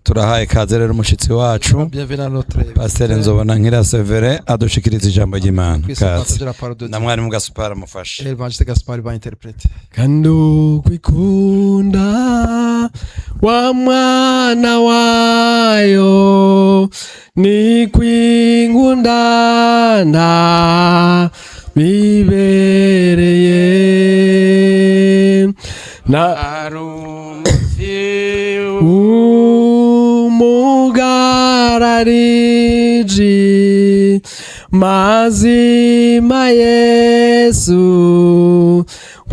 turahaye kaze rero umushitsi wacu Pasteur Nzobonankira Severe adushikiriza ijambo ry'Imana. Kaze na mwarimu Gaspar amufashe. Evangeliste Gaspar va interprete. Kando kwikunda wa mwana wayo ni kwingundana bibereye na umugarariji mazima Yesu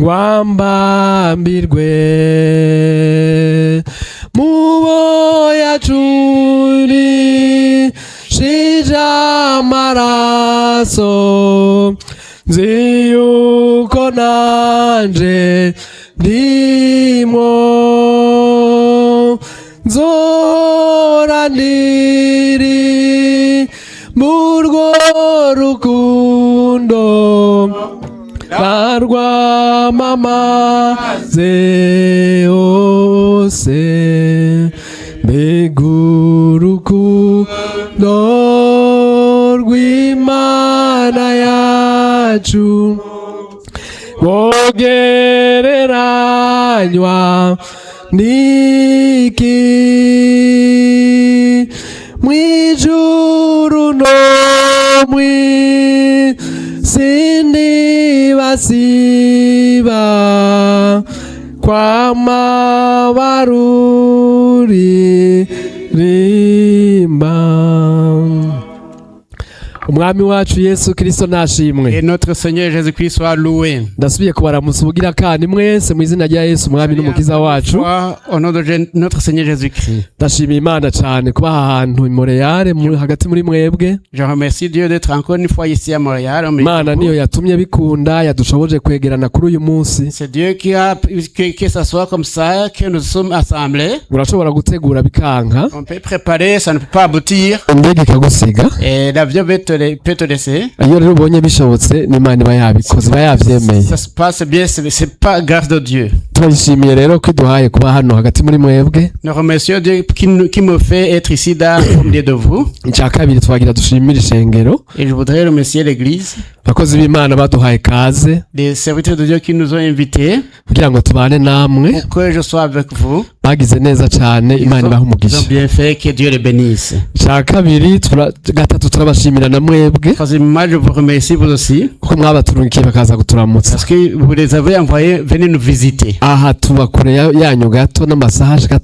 wambambirwe muboya curi shija maraso nziyuko nanje ndimo nzoraniri murwo rukundo karwa mama zeose begurukundo rw'Imana yacu bogereranywa niki mwijuru no mwisindi basiba kwama baruririmba. Umwami wacu Yesu Kristo nashimwe. Et notre Seigneur Jésus-Christ soit loué. Ndasubiye kubaramutsa ubugira kandi mwese mu izina rya Yesu umwami n'umukiza wacu. Au nom de notre Seigneur Jésus-Christ. Ndashimiye Imana cyane kuba ahantu i Montréal hagati muri mwebwe. Je remercie Dieu d'être encore une fois ici à Montréal. Imana niyo yatumye bikunda yadushoboje kwegerana kuri uyu munsi. C'est Dieu qui a que ça soit comme ça que nous sommes assemblés. Urashobora gutegura bikanka. On peut préparer, ça ne peut pas aboutir. Indege ikagusiga. Et l'avion peut te laisser. Iyo rero ubonye bishobotse n'Imana iba yabikoze iba yavyemeye. Ça se passe bien, c'est pas grâce de Dieu. Turashimiye rero ko duhaye kuba hano hagati muri mwebwe. Nous remercions Dieu qui me fait être ici dans au milieu de vous. Icya kabiri twagira dushimire ishengero. Et je voudrais remercier l'église. Abakozi b'Imana baduhaye kaze. Les serviteurs de Dieu qui nous ont invités. Kugira ngo tubane namwe. Pour que je sois avec vous. Bagize neza cyane Imana ibaha umugisha. Ils ont bien fait, que Dieu les bénisse. Icya kabiri gatatu turabashimira na mwebwe. Troisièmement, je vous remercie vous aussi. Kuko mwabaturungikiye bakaza kuturamutsa. Parce que vous les avez envoyés venir nous visiter. Aha tuba kure yanyu gato n'amasaha 5 canke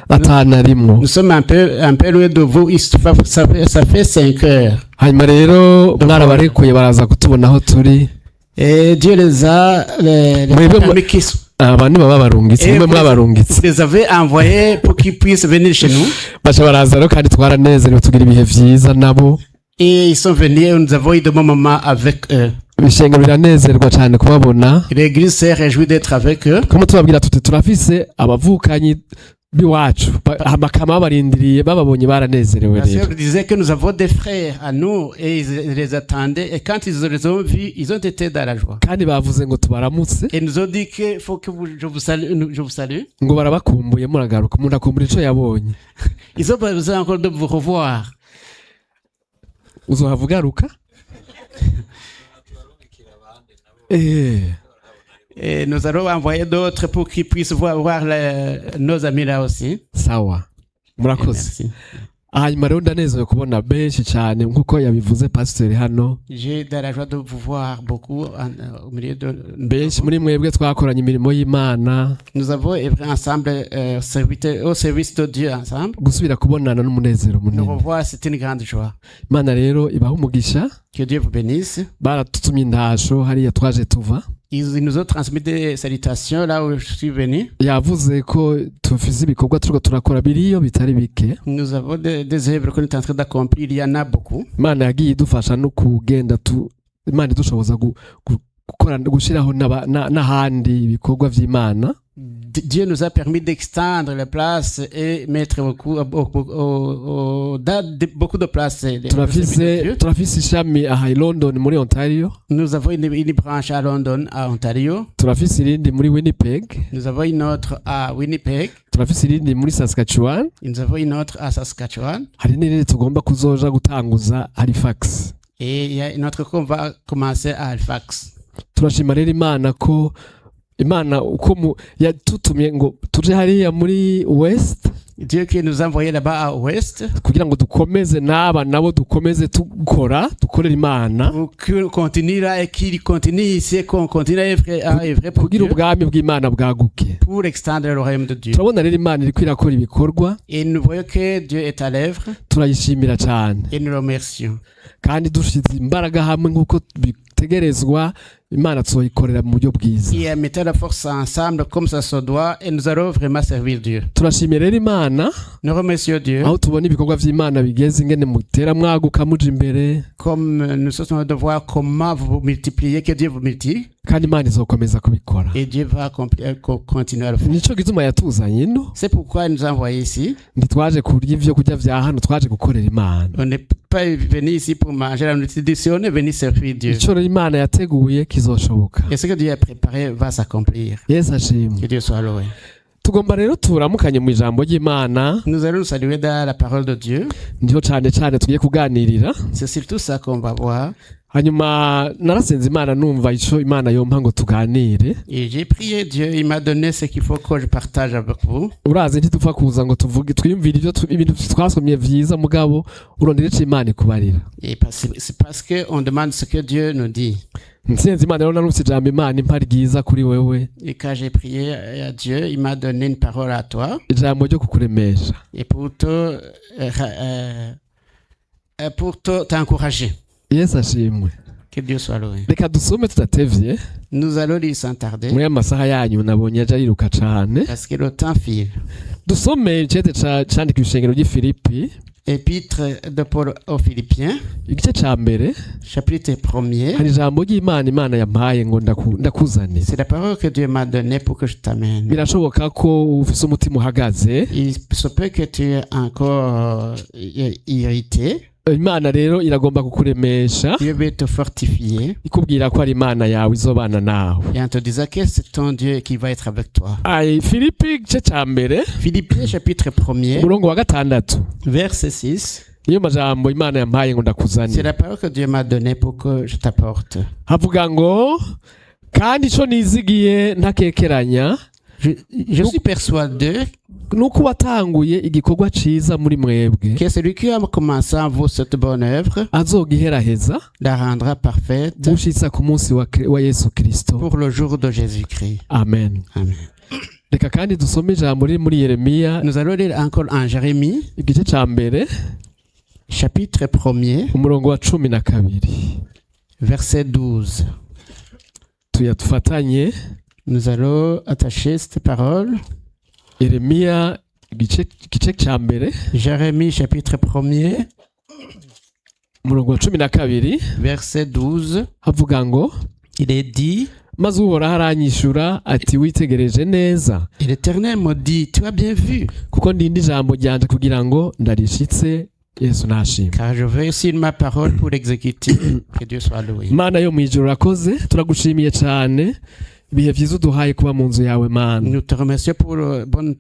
atanu arimwo. Nous sommes un peu loin de vous, ça fait 5 heures. Hanyuma rero mwarabarekuye baraza kutubona aho turi. Et Dieu les a abantu baba barungitse mwe mwabarungitse. Vous les avez envoyés pour qu'ils puissent venir chez nous. Bacha baraza rero kandi twaranezerewe tugira ibihe vyiza nabo. Et ils sont venus et nous avons eu de bons moments avec eux. Ibishenge biranezerwa cyane kubabona. L'église s'est réjouie d'être avec eux. Comme tubabwira tuti turafise abavukanyi biwacu bakama barindiriye bababonye baranezerewe rero. La sœur disait que nous avons des frères à nous et ils les attendaient et quand ils les ont vus, ils ont été dans la joie. Kandi bavuze ngo tubaramutse. Et nous ont dit que faut que je vous salue. Ngo barabakumbuye muragaruka murakumbura ico yabonye. Ils ont besoin encore de vous revoir. Uzohavugaruka? Et nous allons envoyer d'autres pour qu'ils puissent voir nos amis là aussi. Sawa. Murakoze. Hanyuma rero ndanezerewe kubona benshi cyane nkuko yabivuze pasteur hano. J'ai de la joie de vous voir beaucoup au milieu de benshi muri mwebwe twakoranye imirimo y'Imana. Nous avons œuvré ensemble au service de Dieu ensemble. Gusubira kubonana n'umunezero munini. Nous revoir, c'est une grande joie. Imana rero ibaha umugisha. Que Dieu vous bénisse. Baratutumye indasho hariya twaje tuva. Ils nous ont transmis des salutations là où je suis venu. Yavuze ko tufize ibikorwa turiko turakora biriyo bitari bike. Nous avons des œuvres qu'on est en train d'accomplir, il y en a beaucoup. Imana yagiye idufasha no kugenda Imana idushoboza gukora gushiraho n'ahandi ibikorwa vy'Imana. Dieu nous a permis d'extendre les places et mettre beaucoup de places. turafise ishami aha i London muri Ontario. Nous avons une branche à London, à Ontario. Turafise irindi muri Winnipeg. Nous avons une autre à Winnipeg. Turafise irindi muri Saskatchewan. Nous avons une autre à Saskatchewan. Hari n'irindi tugomba kuzoja gutanguza Halifax. Et il y a une autre qu'on va commencer à Halifax. Turashima rero Imana uko yatutumye ngo tuje hariya muri West. Dieu qui nous a envoyé là-bas à Ouest. Kugira ngo dukomeze nabo dukomeze dukorera Imana. Pour qu'on continue là et qu'il continue ici, qu'on continue à œuvrer pour kugira Dieu. ubwami bw'Imana bwaguke. Pour extendre le royaume de Dieu. Turabona rero Imana iri kwirakora ibikorwa. Et nous voyons que Dieu est à l'œuvre. Turayishimira cyane. Et nous le remercions. Kandi dushize imbaraga hamwe nk'uko bitegerezwa Imana tuzoyikorera mu buryo bwiza. Et mettons la force ensemble comme ça se doit et nous allons vraiment servir Dieu. Turashimira rero Imana. Nous remercions Dieu. Aho tubona ibikorwa vy'Imana bigeze ingene mutera mwaguka muja imbere. Comme nous sommes de voir comment vous multipliez, que Dieu vous multiplie. Kandi Imana izokomeza kubikora. Et Dieu va continuer à le faire. Nico gituma yatuzanye ino. C'est pourquoi il nous a envoyés ici. Ntitwaje kurya ivyo kurya vya hano, twaje gukorera Imana. On n'est pas venu ici pour manger la nutrition, on est venu servir Dieu. Ico Imana yateguye kizoshoboka. Et ce que Dieu a préparé va s'accomplir. Yesu ashimwe. Que Dieu soit loué. Tugomba rero turamukanye mu ijambo ry'Imana. Nous allons nous saluer dans la parole de Dieu. Niho cyane tugiye kuganirira. C'est surtout ça qu'on va voir. Hanyuma narasenze Imana numva ico Imana yompa ngo tuganire. Et j'ai prié Dieu, il m'a donné ce qu'il faut que je partage avec vous. Urazi ntitupfa kuza ngo tuvuge twiyumvire ibintu twasomye vyiza mugabo urondere ico Imana ikubarira. Et c'est parce que on demande ce que Dieu nous dit. Nsenze Imana rero narufise ijambo Imana impa ryiza kuri wewe. Et quand j'ai prié à Dieu, il m'a donné une parole à toi. Ijambo ryo kukuremesha. Et pour t'encourager. Yesu ashimwe. Que Dieu soit loué. Reka dusome tudatevye. Nous allons lire sans tarder. Muri amasaha yanyu nabonye aja yiruka cane. Parce que le temps file. Dusome icete candika ishengero ry'Ifilipi. Épître de Paul aux Philippiens. Igice ca mbere. Chapitre 1er. Hari ijambo ry'Imana Imana yampaye ngo ndakuzane. C'est la parole que Dieu m'a donnée pour que je t'amène. Birashoboka ko ufise umutima uhagaze. Il se peut que tu es encore irrité. Imana rero iragomba kukuremesha. Dieu veut te fortifier. Ikubwira ko ari Imana yawe izobana nawe. Et en te disant que c'est ton Dieu qui va être avec toi. Filipi igice ca mbere. Philippiens chapitre 1er. Umurongo wa 6. Verset 6. Niyo majambo Imana yampaye ngo ndakuzane. C'est la parole que Dieu m'a donnée pour que je t'apporte. Havuga ngo kandi ico nizigiye ntakekeranya. Je suis persuadé nuko watanguye igikorwa ciza muri mwebwe que celui qui a commencé en vous cette bonne œuvre azogiheraheza la rendra parfaite gushitsa ku munsi wa Yesu Kristo pour le jour de Jésus-Christ. Amen. Amen. Reka kandi dusome ijambo riri muri Yeremiya. Nous allons lire encore en Jérémie igice ca mbere chapitre 1er umurongo wa 12 verset 12. Tufatanye. Nous allons attacher cette parole. Yeremiya igice ca mbere. Jérémie chapitre 1er umurongo wa 12 verset 12. Havuga ngo il est dit maze Uhoraho aranyishura ati witegereje neza. Et l'Éternel me dit tu as bien vu. Kuko ndindi ijambo ryanje kugira ngo ndarishitse. Yesu nashimwe. Car je veux aussi ma parole pour l'exécuter. Que Dieu soit loué. Mana yo mwijuru rakoze turagushimiye cyane. Ibihe vyiza uduhaye kuba mu nzu yawe Mana. Nous te remercions pour bonne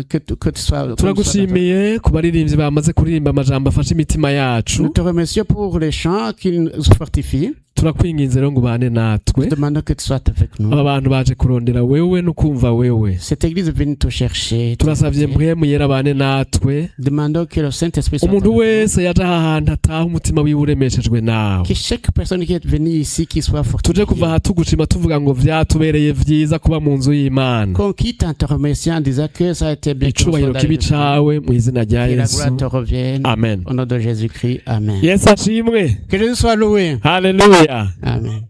que tu sois. Turagushimiye ku baririmbyi bamaze kuririmba amajambo afashe imitima yacu. Nous te remercions pour les chants qui nous fortifient. Turakwinginze rero ngo ubane natwe. Demandons que tu sois avec nous. Abantu baje kurondera wewe no kumva wewe. Cette église est venue te chercher. Turasavye mpwemu yera bane natwe. Demandons que le Saint-Esprit soit. Umuntu wese yaje ahantu ataha umutima wiwe uremeshejwe nawe. Que chaque personne qui est venue ici qui soit fortifiée. Tuje kuva aha tugushima tuvuga ngo vyatubereye vyiza kuba mu nzu y'Imana. Qu'on quitte en te remerciant en disant que ça a été bien. Icubahiro kibi cawe mu izina rya Yesu. Que la gloire te revienne. Amen. Au nom de Jésus-Christ. Amen. Yesu ashimwe. Que Jésus soit loué. Hallelujah. Amen.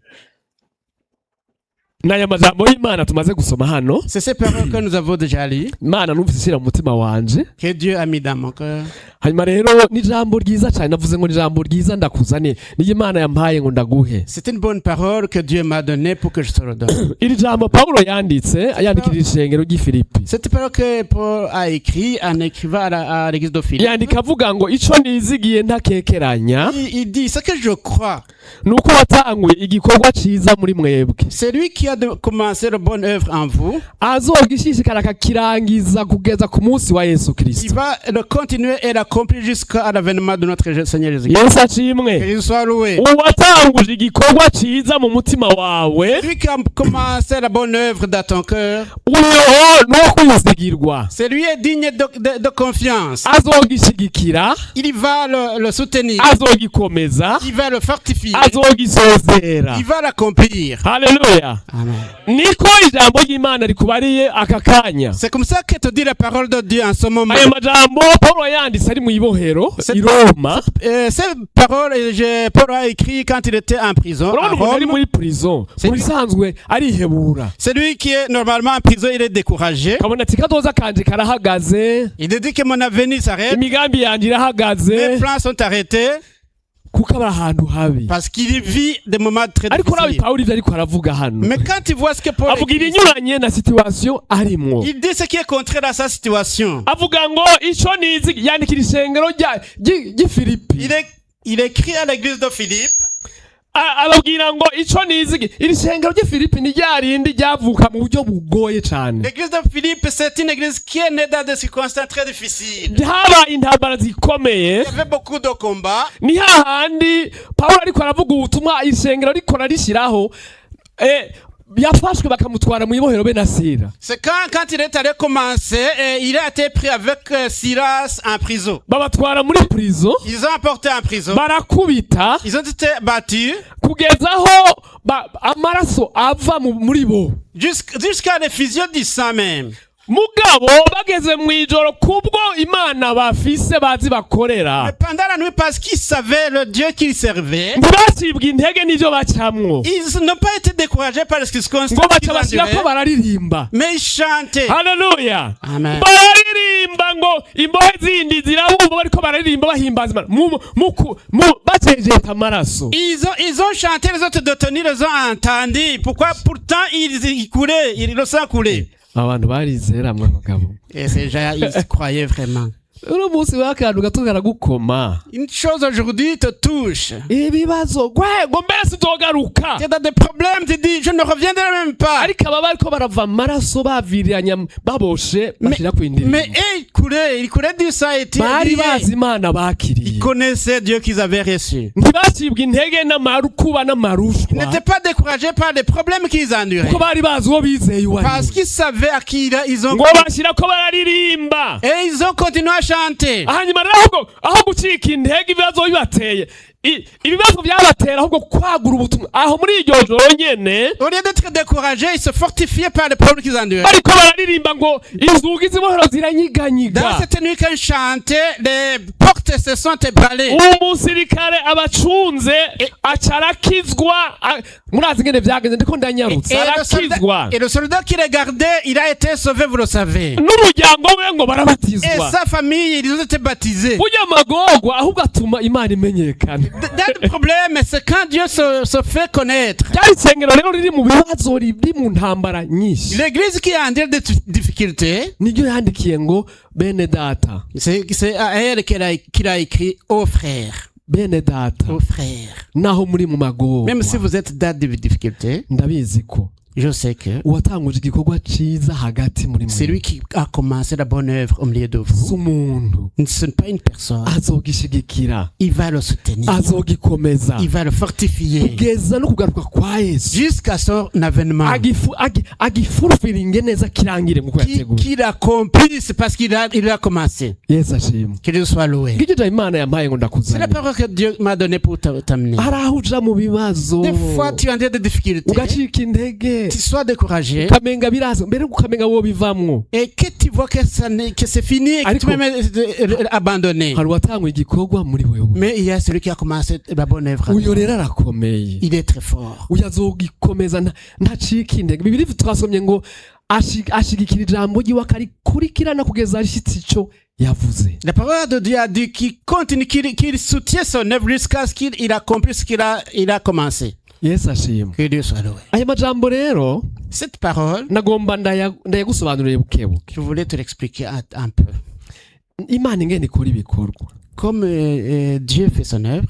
n'aya majambo y'Imana tumaze gusoma hano. C'est ces paroles que nous avons déjà lues, Imana numvise ishyira mu mutima wanje. que Dieu a mis dans mon cœur. Hanyuma rero ni ijambo ryiza cyane, navuze ngo ni ijambo ryiza ndakuzane, niyo Imana yampaye ngo ndaguhe. C'est une bonne parole que Dieu m'a donnée pour que je te redonne. Iri jambo Paulo yandikira ishengero ry'i Filipi. Cette parole que Paul a écrit en écrivant à l'église de Philippe. Yandika avuga ngo ico nizigiye ntakekeranya. Il dit ce que je crois. Nuko watanguye igikorwa ciza muri mwebwe. C'est lui qui a commencé la bonne œuvre en vous. Azogishishikara akakirangiza kugeza ku munsi wa Yesu Il Kristo. va le continuer et l'accomplir jusqu'à l'avènement de notre Seigneur Jésus-Christ. Yesu acimwe. Que Jésus soit loué. Uwatanguje igikorwa ciza mu mutima wawe. Lui qui a commencé la bonne œuvre dans ton cœur. Uyo no kwizigirwa. C'est lui est digne de confiance. Azogishigikira. Il va le soutenir. Azogikomeza. Il va le fortifier. Azogisozera. Il va l'accomplir. Haleluya. Amen. Niko ijambo ry'Imana rikubariye aka kanya. C'est comme ça que te dit la parole de Dieu en ce moment. Aya majambo Paulo yanditse ari mu ibohero i Roma. Ces paroles, Paul a écrit quand il était en prison à Urabona ari Rome. muri prison. Mu bisanzwe arihebura. Celui qui est normalement en prison, il est découragé. Kabona ati kadoza kanje karahagaze. Il dit que mon avenir s'arrête. Imigambi yanje Mes irahagaze. plans sont arrêtés Kuko aba ahantu habi. parce qu'il vit des moments très Ariko nawe difficiles. Paulo ivyo ariko aravuga hano. Mais quand il voit ce que Paul Avuga écrit, ibinyuranye na situation arimwo. il dit ce qui est contraire à sa situation. Avuga ngo ico nizi yandikira ishengero ry'i Filipi. Il écrit à l'église de Philippe. Ababwira ngo ico nizigi iri shengero ry'i Filipi ni ryarindi ryavuka mu buryo bugoye cyane. L'église de Philippe, c'est une église qui est née dans des circonstances très difficiles. Haba intambara zikomeye. Il y avait beaucoup de combats. Ni hahandi Paulo ariko aravuga ubutumwa ishengero rikora rishyiraho yafashwe bakamutwara mu ibohero be na Sila. C'est quand il est allé commencer, il a été pris avec Silas en prison. Babatwara muri prison. Ils ont apporté en prison. Barakubita. Ils ont été battus. Kugezaho amaraso ava muri bo. Jusqu'à l'effusion du sang même. Mugabo bageze mu ijoro kubwo Imana bafise bazi bakorera. Mais pendant la nuit, parce qu'ils savaient le Dieu qu'ils servaient, ntibacibwa intege n'ivyo bacamwo. ils n'ont pas été découragés par ce qu'ils se Ngo constatent. baca bashyirako bararirimba. Mais ils chantaient. Haleluya. Amen. Bararirimba ngo imbohe zindi zirabumva bariko bararirimba bahimbaza Imana. Bacejeta amaraso. Ils ont chanté, les autres détenus les ont entendus. Pourquoi? Pourtant, ils coulaient, le sang coulait. Abantu barizera mwe bagabo. Et ces gens, ils croyaient vraiment. Uno munsi wakantu gato karagukoma. Une chose aujourd'hui te touche. Ibibazo ngo mbere sitogaruka. Tu as des problèmes, tu dis, je ne reviendrai même pas. Ariko aba bariko barava amaraso baviriranya baboshe bashira ku indirimbo. Mais ils coulaient du sang et bari bazi Imana bakiriye. Ils connaissaient Dieu qu'ils avaient reçu. Ntibacibwa intege n'amarukuba n'amarushwa. Ils n'étaient pas découragés par les problèmes qu'ils enduraient. Kuko bari bazi uwo bizeye uwo. Parce qu'ils savaient à qui ils ont. Ngo bashirako bararirimba. Et ils ont continué à chanter. Hanyuma rero aho gucika intege ibibazo bibateye ibibazo byabatera ahubwo kwagura ubutumwa aho muri iryo joro nyene. Au lieu d'être découragés, ils se fortifiaient par les problèmes qu'ils enduraient. Bariko bararirimba ngo inzugi z'ibohero ziranyiganyiga. Dans cette nuit quand chantait, les portes se sont ébranlées. Umusirikare abacunze acarakizwa. Murazi ngene vyagenze ndiko ndanyarutsa arakizwa. Et le soldat qui regardait, il a été sauvé, vous le savez. N'umuryango we ngo barabatizwa. Et sa famille, ils ont été baptisés. Burya amagorwa ahubwo atuma Imana imenyekana. Le problème, c'est quand Dieu se fait connaître. Ryari isengero rero riri mu bibazo riri mu ntambara nyinshi. L'église qui a des difficultés, niryo yandikiye ngo bene data. C'est à elle qu'il a écrit aux frères. Bene data. Aux frères. Naho muri mu magorwa. Même si vous êtes dans des difficultés, ndabizi ko je sais que uwatanguje igikorwa ciza hagati muri mwe. C'est lui qui a commencé la bonne œuvre au milieu de vous. Ce n'est pas une personne. Azogishigikira. Il va le soutenir. Azogikomeza. Il va le fortifier. Kugeza no kugaruka kwa Yesu. Jusqu'à son avènement. Agifulfillinge neza kirangire mu kwateguye. Qu'il accomplisse parce qu'il a commencé. Yesu ashimwe. Que Dieu soit loué. Ngije Imana yampaye ngo ndakuzana. C'est la parole que Dieu m'a donnée pour t'amener. Arahuja mu bibazo. Des fois tu as des difficultés. Ugacika intege. Tu sois découragé. Ukamenga birazo mbere ukamenga wo bivamwo. Et que tu tu vois que c'est fini et que tu peux même abandonner. hari uwatangwe igikorwa muri wewe. Mais il y a celui qui a commencé la bonne œuvre. Uyo rero arakomeye. Il est très fort. Uyo azogikomeza ntacika intege. Bibiri twasomye ngo ashigikira ijambo ryiwe akarikurikirana kugeza arishitse ico yavuze. La parole de Dieu a dit qu'il continue, qu'il soutient son œuvre jusqu'à ce qu'il accomplit ce qu'il a commencé. Yesu ashimwe. Que Dieu soit loué. Aya majambo rero Cette parole, nagomba ndayagusobanurire bukebuke. je voulais te l'expliquer un peu. Imana ingene ikora ibikorwa. Comme Dieu fait son œuvre,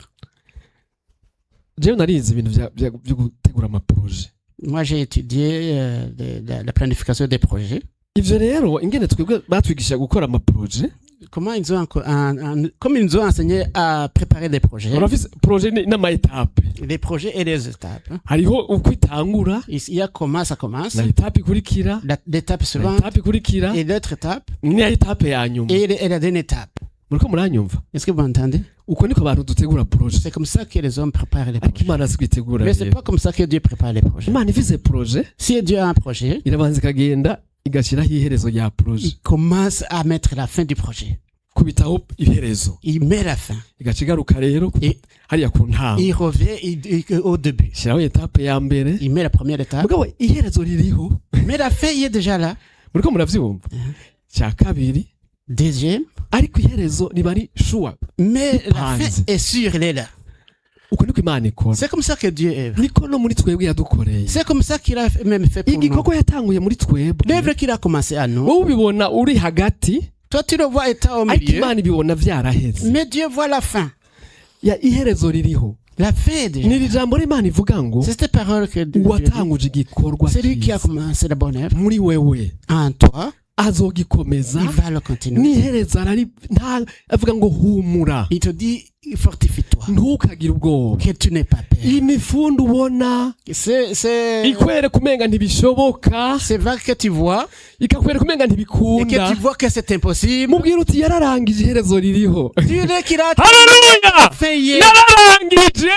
Jewe narize ibintu byo gutegura amaproje. moi j'ai étudié la planification des projets. Ivyo rero ingene twebwe batwigisha gukora amaproje. Comment ils ont comme ils nous ont enseigné à préparer des projets. Urafise proje n'ama étape. Les projets et les étapes. Hariho uko itangura, Il y a comment ça commence, na étape ikurikira, l'étape na suivante étape ikurikira, et l'autre étape ni étape ya nyuma. et la dernière étape. Muriko muranyumva? Est-ce que vous entendez? Uko niko abantu dutegura proje. C'est comme ça que les hommes préparent les Ariko projets. Imana zikwitegura. Mais c'est pas comme ça que Dieu prépare les projets. Imana ifise proje, Si Dieu a un projet, irabanza ikagenda igashiraho iherezo rya proje. il commence à mettre la fin du projet. Kubitaho iherezo. Il met la fin. Igaca igaruka rero hariya ku ntango. Il revient au début. Shiraho étape ya mbere. Il met la première étape. Mugabo iherezo ririho. Mais la fin, il est déjà là. Muriko muravyumva? Cya kabiri. Deuxième. Ariko iherezo riba ari sure. Mais la fin est sûre, elle est là. Uko niko Imana ikora. C'est comme ça que Dieu est. Niko no muri twebwe yadukoreye. C'est comme ça qu'il a même fait pour nous. Igikorwa yatanguye muri twebwe. L'œuvre qu'il a commencé à nous. Wowe ubibona uri hagati. Toi, tu le vois étant au Ariko milieu. Imana ibibona vyaraheze. Mais Dieu voit la fin. Ya iherezo ririho. La fin est déjà. Ni ijambo l'Imana ivuga ngo C'est cette parole que Dieu dit. uwatanguje igikorwa. C'est lui qui a cyiza. commencé la bonne œuvre. Muri wewe En toi, azogikomeza. il va le continuer. N'iherezo arari nta avuga ngo humura. Il te dit, fortifie-toi. Ntukagire ubwoba. Que tu n'aies pas peur. Imifundo ubona C'est ikwereka umenga ntibishoboka, vague que tu vois ikakwereka umenga et que ntibikunda. tu vois que c'est impossible. Mubwira uti yararangije iherezo ririho. Dieu est qu'il a Haleluya! fait Yararangije!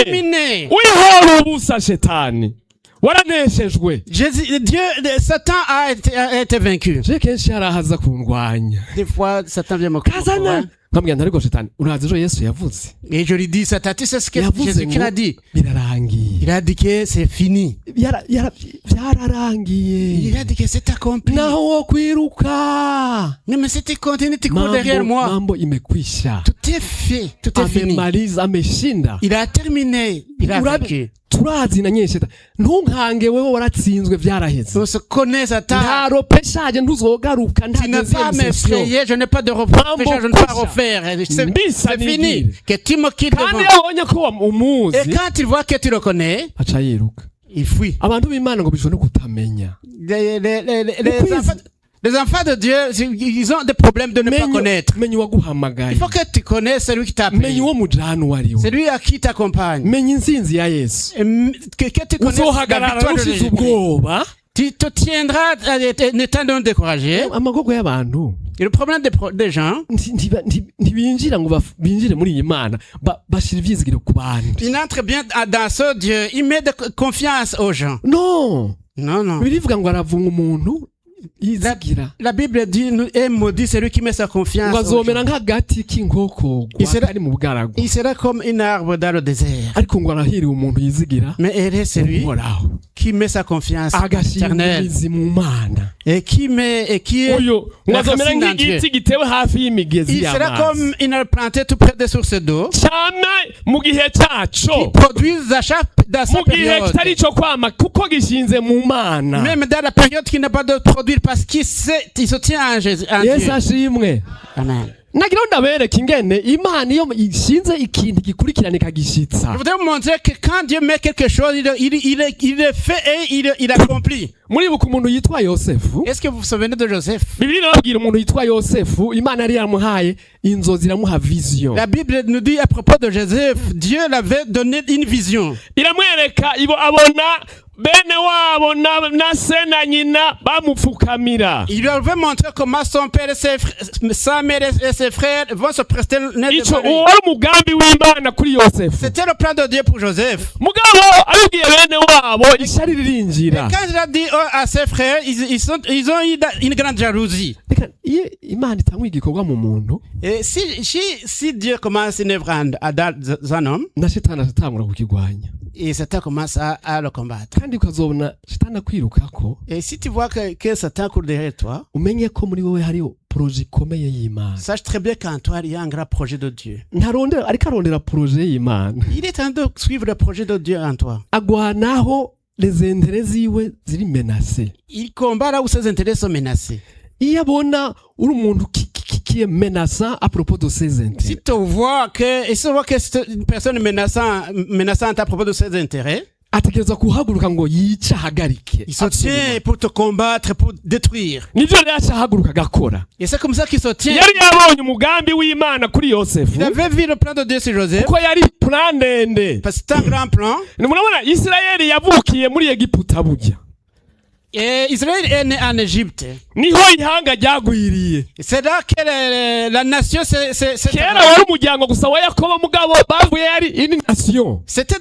terminé. Wihora ubusa shetani. Waraneshejwe. Satan a été vaincu. Je kenshi yarahaza kundwanya. Des fois, Satan vient me Kazana. comprendre. Nkambwira ntariko shetani. Urazi ejo Yesu yavuze. Et je lui dis, Satan, tu sais ce que Yavuze Jésus-Christ ngo a dit? birarangiye. Il a dit que c'est fini. Byararangiye. Il a dit que c'est accompli. Naho wo kwiruka. Non, mais si tu continues, tu cours derrière moi. Mambo imekwisha. Tout est fait. Tout est fini. Amemaliza ameshinda. Il a terminé. Il a vaincu. Turazi na nyesheta. Ntunkange wewe waratsinzwe vyaraheze. On se connaît, Satan. Nta ropeshaje ntuzogaruka Tu n'as pas à m'effrayer, je n'ai pas de reproche, je ne vais pas refaire. C'est fini. Que tu me quittes devant. Kandi yabonye ko umuzi. Et quand il voit que tu le connais, aca yiruka. il fuit. Abantu b'Imana ngo bishobora kutamenya. Les enfants de Dieu, ils ont des problèmes de ne pas connaître. Menya uwaguhamagaye. Il faut que tu connaisses celui qui t'a Menya appelé. uwo mujana wariwe. Celui à qui t'accompagne. Menya insinzi ya Yesu. Que tu connaisses la Uzohagarara victoire de ushize Jésus. ubwoba. Tu te tiendras n'étant donc découragé. Amagogo y'abantu. Et le problème des gens, ntibinjira ngo binjire muri iyi Mana bashira ivyizigiro ku bantu. ils n'entrent bien dans ce Dieu. Ils mettent de confiance aux gens. No. Non, non. Birivuga ngo aravunga umuntu yizigira. La Bible dit, est maudit celui qui met sa confiance Ngo aux gens. azomera nk'agati k'inkoko ari mu bwarago. Il sera comme un arbre dans le désert. Ariko ngo arahiriwe umuntu yizigira. Mais il est celui Uhoraho. qui met sa confiance Agashinga éternelle imizi mu Mana. et qui est Uyo ngo azomera racine en Dieu. nk'igiti gitewe hafi y'imigezi Il sera y'amazi. comme une arbre planté tout près des sources d'eau Cyane mu gihe qui cyaco. produisent dans sa Mu gihe période. kitari ico kwama kuko gishinze mu Mana. Même dans la période qui n'a pas de produire parce qu'il se tient en Jésus. En Yesu Dieu. ashimwe. Amen. Nagira ngo ndabereke ingene Imana iyo ishinze ikintu gikurikirana Je ikagishitsa. voudrais vous montrer que quand Dieu met quelque chose, il le fait et il accomplit. Muribuka umuntu yitwa Yosefu. Est-ce que vous vous souvenez de Joseph? Bibiliya irababwira umuntu yitwa Yosefu, Imana yari yamuhaye inzozi iramuha vision. La Bible nous dit à propos de Joseph, Dieu l'avait donné une vision. Iramwereka abona bene wabo na se na nyina bamupfukamira. Il leur veut montrer comment son père et sa mère et ses frères vont se prester Ico uwari umugambi w'Imana kuri Yosefu. C'était le plan de Dieu pour Joseph. Mugabo abibwiye bene wabo ishari ririnjira. Quand il a dit à ses frères, ils ont eu une grande jalousie. Imana itangwa igikorwa mu muntu. Et si Dieu commence une œuvre dans un homme, na Shetani atatangura kukigwanya. Et Satan commence à le combattre. Kandi ukazobona Shetani akwirukako. Et si tu vois que Satan court derrière toi, umenye ko muri wowe hariho projet ikomeye y'Imana. Sache très bien qu'en toi il y a un grand projet de Dieu. Ntarondera ariko arondera projet y'Imana. Il est en train de suivre le projet de Dieu en toi. Agwanaho les intérêts ziwe ziri menacés. Il combat là où ses intérêts sont menacés. Iyo abona uri umuntu qui est menaçant à propos de ses intérêts. Si tu vois que c'est une personne menaçante à propos de ses intérêts, ategereza kuhaguruka ngo yica hagarike. Il se tient pour te combattre, pour détruire. Nivyo rero ahaguruka agakora. Et c'est comme ça qu'il se tient. Yari yabonye umugambi w'Imana kuri Yosefu. Il avait vu le plan de Dieu sur Joseph. Kuko yari plan ndende. Parce que c'est un grand plan. Murabona Isirayeli yavukiye muri Egiputa burya. Et Israël est né en Égypte. Niho ihanga ryagwiriye. C'est là que la nation c'est kera wari umuryango gusa wa Yakobo mugabo bavuye yari une nation. C'était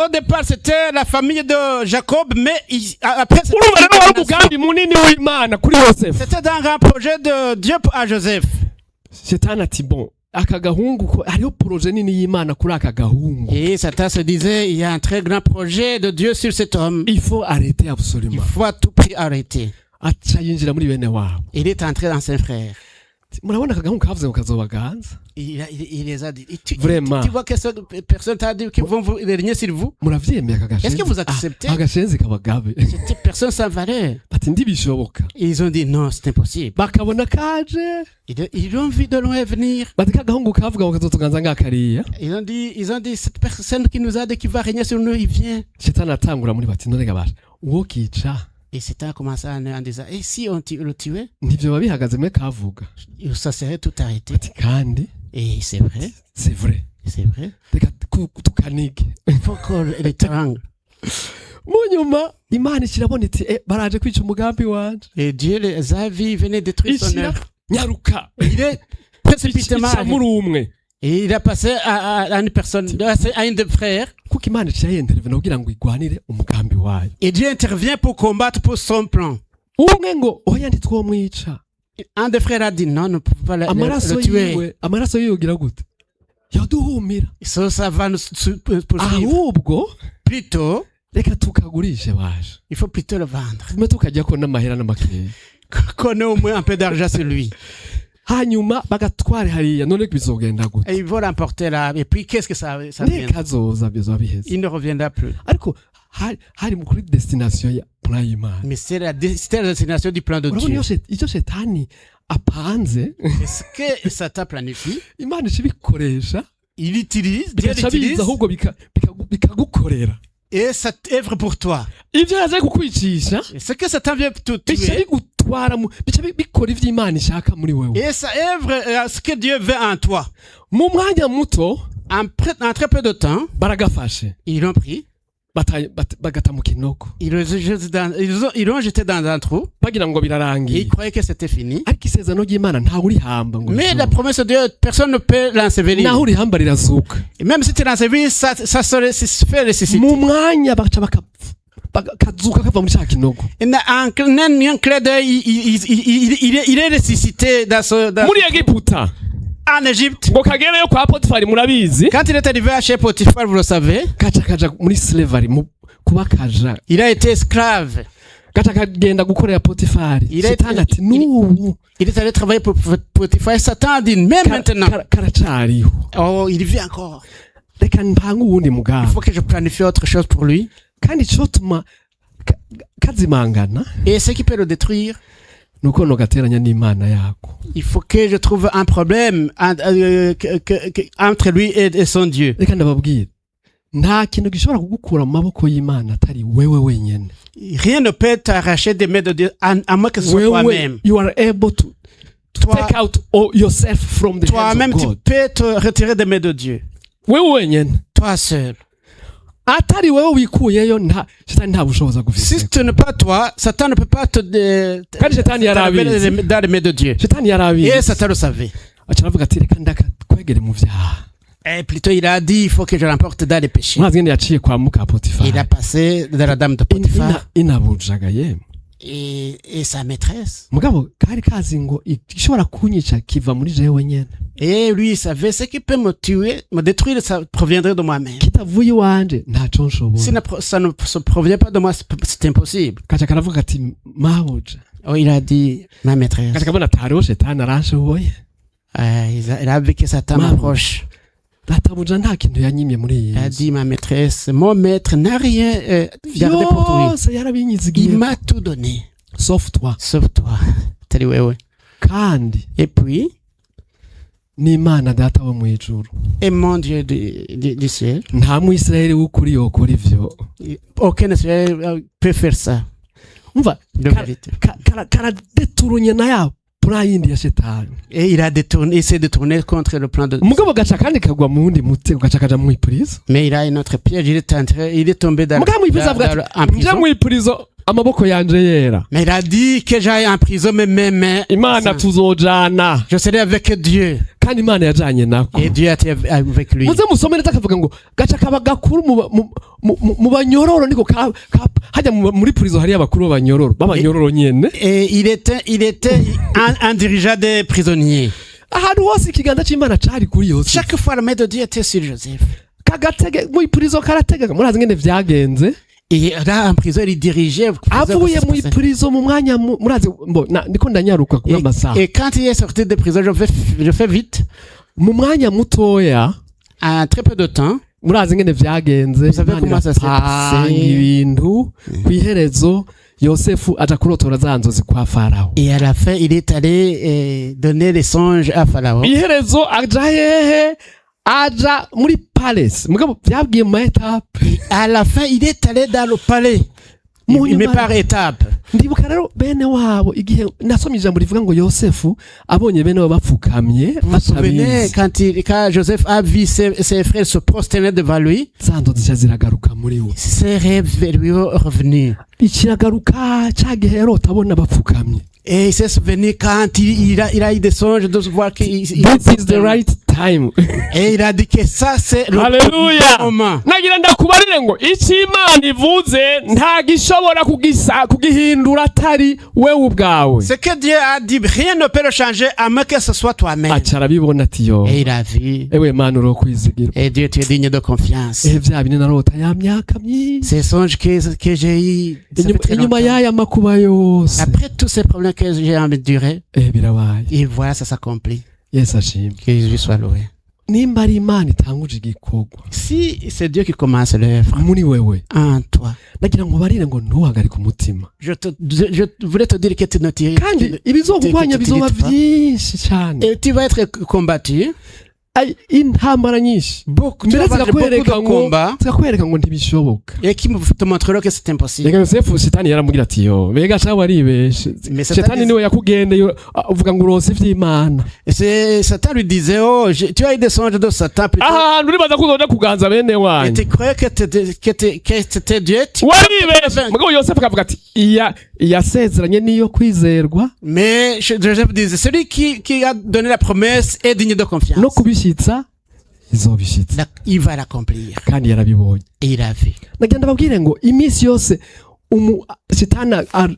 au départ c'était la famille de Jacob mais après wari umugambi munini w'Imana kuri Yosefu. C'était dans un grand projet de Dieu à Joseph. Shetani ati bon aka gahungu ko hariho projet nini y'Imana kuri aka gahungu. Et Satan se disait il y a un très grand projet de Dieu sur cet homme. Il faut arrêter absolument. Il faut à tout prix arrêter. Acha yinjira muri bene wabo. Il est entré dans ses frères. Murabona aka gahungu kavuze ngo kazobaganza. Il les a dit. Vraiment. Tu vois que cette personne t'a dit qu'ils vont régner sur vous. Muravyemeye aka gashenzi. Est-ce que vous acceptez? Agashenzi kabagabe. Cette personne sans valeur. Bati ndibishoboka. Ils ont dit non, c'est impossible. Bakabona kaje. Ils ont vu de loin venir. Bati kagahungu kavuga ngo kazotuganza ngakariya. Ils ont dit cette personne qui nous a dit qu'il va régner sur nous, il vient. Shetani atangura muri bati none gabasha. Uwo kica. Et Satan a commencé en disant et si on le tuait? Nivyo babihagaze mwe kavuga. Ça serait tout arrêté. Bati kandi. Et c'est vrai. C'est vrai. C'est vrai. Reka tukanige. Il faut qu'on l'étrangle. Munyuma Imana ishirabona iti baraje kwica umugambi wanje. Et Dieu les a vus venir détruire son œuvre. Nyaruka. Il est précipitamment muri umwe. Et il a passé à une personne, à un des frères. Kuko Imana icayendera kugira ngo igwanire umugambi wayo. Et Dieu intervient pour combattre pour son plan. Umwe ngo oya ntitwomwica. Un des frères a dit non, ne peut pas le tuer. Amaraso yiwe gira gute? Yaduhumira. Ça va nous poursuivre. Ahubwo plutôt reka tukagurishe baje. Il faut plutôt le vendre. Tume tukajya ko n'amahera n'amakeya. Qu'on ait au moins un peu d'argent sur lui. Hanyuma bagatware hariya none bizogenda gute? Et il va remporter là. Et puis qu'est-ce que ça vient? Kazoza bizo biheze. Il ne reviendra plus. Ariko hari mukuri destination ya plan y'Imana. Mais c'est la destination du plan de Dieu. Icyo Shetani apanze. Est-ce que Satan planifie? Imana ishibikoresha. Il utilise. Dieu l'utilise. Ahubwo bikagukorera. Et ça œuvre pour toi. Ivyo yaje kukwicisha. Ce que Satan vient te tuer. Bica bikora ivyo Imana ishaka muri wewe. Et ça œuvre ce que Dieu veut en toi. Mu mwanya muto. En très peu de temps. Baragafashe. Ils l'ont pris. Bagata mu kinoko. Ils l'ont jeté dans un trou. Bagira ngo birarangiye. Ils croyaient que c'était fini. Ariko isezerano ry'Imana nta uri hamba ngo. Mais la promesse de Dieu, personne ne peut l'ensevelir. Nta uri hamba rirazuka. Et même si tu l'ensevelis, ça se fait ressusciter. Mu mwanya baca bakazuka kava muri cya kinoko. En un clin d'œil, il est ressuscité dans ce muri Egiputa. En Égypte. Ngo kagere yo kwa Potifari murabizi. Quand il est arrivé chez Potifar, vous le savez. Kaja muri slavery kuba kaja. Il a été esclave. Kagenda gukorera Potifari. Il est allé travailler pour Potifar. Satan a dit même maintenant. Karacariho. Oh, il vit encore. Reka mpanga uwundi mugambi. Il faut que je planifie autre chose pour lui. Kandi cotuma kazimangana. Et ce qui peut le détruire. Nuko nogateranya n'Imana yako. Il faut que je trouve un problème entre lui et son Dieu. Reka ndababwira. Nta kintu gishobora kugukura mu maboko y'Imana atari wewe wenyene. Rien ne peut t'arracher des mains de Dieu à moins que ce soit toi-même. You are able to take out yourself from the hands of God. Toi-même tu peux te retirer des mains de Dieu. Wewe wenyene. Toi seul. atari wewe wikuyeyo shetani nta bushobozi Si agufise ce n'est pas toi, Satan ne peut pas te kandi shetani yarabizi dans les mains de Dieu. shetani Et yarabizi Satan le savait. aca aravuga ati reka ndakakwegere mu vyaha Et plutôt il a dit il faut que je l'emporte dans les péchés. mwazi ngene yaciye kwa muka Potifari Il a passé de la dame de Potiphar inabujaga yemwe et sa maîtresse. mugabo kari kazi ngo ishobora kunyica kiva muri jewe nyene Et lui il savait ce qui peut me tuer, me détruire, ça proviendrait de moi-même. kitavuye iwanje ntaco nshobora Si ça ne se provient pas de moi, c'est impossible. kaca karavuga ati mabuja Oh, il a dit ma maîtresse. kaca kabona atariho shetani aranshoboye Il a vu que Satan Maman. m'approche. databuja nta kintu yanyimye muri iyi Il a nzu dit ma maîtresse, mon maître n'a rien gardé pour toi. yose Il yarabinyizigiye m'a tout donné, sauf toi sauf toi. T'as dit ouais. kandi Et puis, n'imana data wo mu ijuru et mon Dieu du ciel, nta mwisirayeli w'ukuri yokora ivyo aucun Israël peut faire ça. umva De vérité. karadeturunye na ya pura yindi ya shetani Et il a détourné, essayé de tourner contre le plan de Dieu. umugabo gaca kandi kagwa mu wundi mutego gaca kaja mu ipurizo Mais il a une autre piège, il est tombé dans, mugabo mu ipurizo avuga en ati nje prison. mu ipurizo amaboko yanje yera Mais il a dit que j'aille en prison, mais mes mains. imana tuzojana Je serai avec Dieu. kandi imana yajanye nako Et Dieu était avec lui. muze musome neza akavuga ngo gaca kaba gakuru mu banyororo niko hajya muri purizo hariya abakuru b'abanyororo nyene Et il était un dirigeant des prisonniers. ahantu hose ikiganza c'imana cari kuri yose Chaque fois, la main de Dieu était sur Joseph. kagatege mu ipurizo karategeka murazi ngene vyagenze Et là, en prison, il dirigeait. avuye mu ipurizo mu mwanya murazi ndiko ndanyaruka kuba amasaha Et quand il est sorti de prison, je fais vite. mu mwanya mutoya En très peu de temps, murazi ngene vyagenze Vous savez comment ça s'est passé? ibintu kw'iherezo yosefu aja kurotora za nzozi kwa farawo et à la fin, il est allé donner les songes à Pharaon. iherezo aja hehe aja muri palace mugabo vyabwiye mu etape À la fin, il est allé dans le palais. Il met par étapes. ndibuka rero bene wabo igihe nasomye ijambo rivuga ngo yosefu abonye bene wabo bapfukamye Vous vous souvenez quand Joseph a vu ses frères se prosterner devant lui, za nzozi zica ziragaruka muri we ses rêves lui sont revenus. ikiragaruka ca gihe yarota abona bapfukamye Et il s'est souvenu quand il a eu des songes de voir qu'il this is the right time et il a dit que ça c'est le haleluya moment. nagira ndakubarire ngo icyo imana ivuze nta gishobora kugihindura atari wewe ubwawe Ce que Dieu a dit, rien ne peut le changer à moins que ce soit toi-même. aca arabibona ati yo Et il a vu. ewe mana uri kwizigirwa Et Dieu, tu es digne de confiance. vya bine narota ya myaka myinshi Ces songes que j'ai eu, ça fait très inyuma longtemps. y'aya makuba yose Après tous ces problèmes que j'ai endurés, birabaye et voilà, ça s'accomplit. yesu ashimwe Que Jésus soit loué. nimba ari imana itanguje igikorwa Si c'est Dieu qui commence l'œuvre muri wewe en toi, nagira ngo barire ngo ntuhagarike umutima je voulais te dire que tu ne t'y- kandi ibizokurwanya tu- tu- bizoba tu- tu- byinshi cyane et tu vas être combattu. intambara nyinshi Beaucoup, tu mbere vas avoir beaucoup zigakwereka de ngo combats zigakwereka ngo ntibishoboka et qui te montreront que c'est impossible. reka yosefu shetani yaramubwira ati yo mbega shawe waribeshe Mais shetani niwe yakugendeye uvuga ngo urose ivy'imana Et Satan lui disait, oh, tu as eu des songes de Satan plutôt. ahantu uribaza ko uzoja kuganza bene Et wanyu tu croyais que c'était Dieu. waribeshe mugabo yosefu akavuga ati iyasezeranye niyo kwizerwa Mais Joseph disait, celui qui a donné la promesse est digne de confiance. no kubishitsa izobishitsa Il va l'accomplir. kandi yarabibonye Et il a vu. nagenda babwire ngo iminsi yose shetani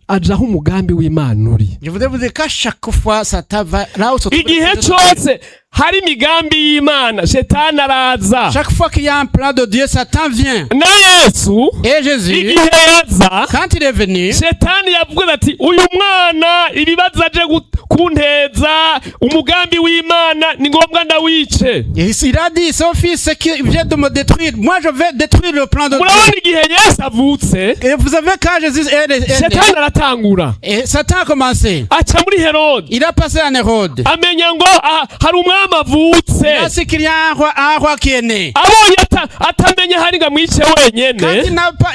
ajaho umugambi w'imana uri Je voudrais vous dire qu'à chaque fois, Satan va là où se trouve igihe le plan de Dieu. cose hari imigambi y'imana shetani araza Chaque fois qu'il y a un plan de Dieu, Satan vient. na yesu Et Jésus, igihe yaza quand il est venu, shetani yavuze ati uyu mwana ibibazo aje kunteza umugambi w'imana ni ngombwa ndawice il a dit, son fils, c'est qui vient de me détruire. Moi, je vais détruire le plan de murabona Dieu. igihe yesu avutse Et vous savez, quand Jésus est né, shetani aratangura et Satan a commencé. aca muri herode Il a passé en Hérode. amenya ngo hari umwami avutse Là, c'est qu'il y a un roi qui est né. abonye atamenye hari ngo amwice Quand wenyene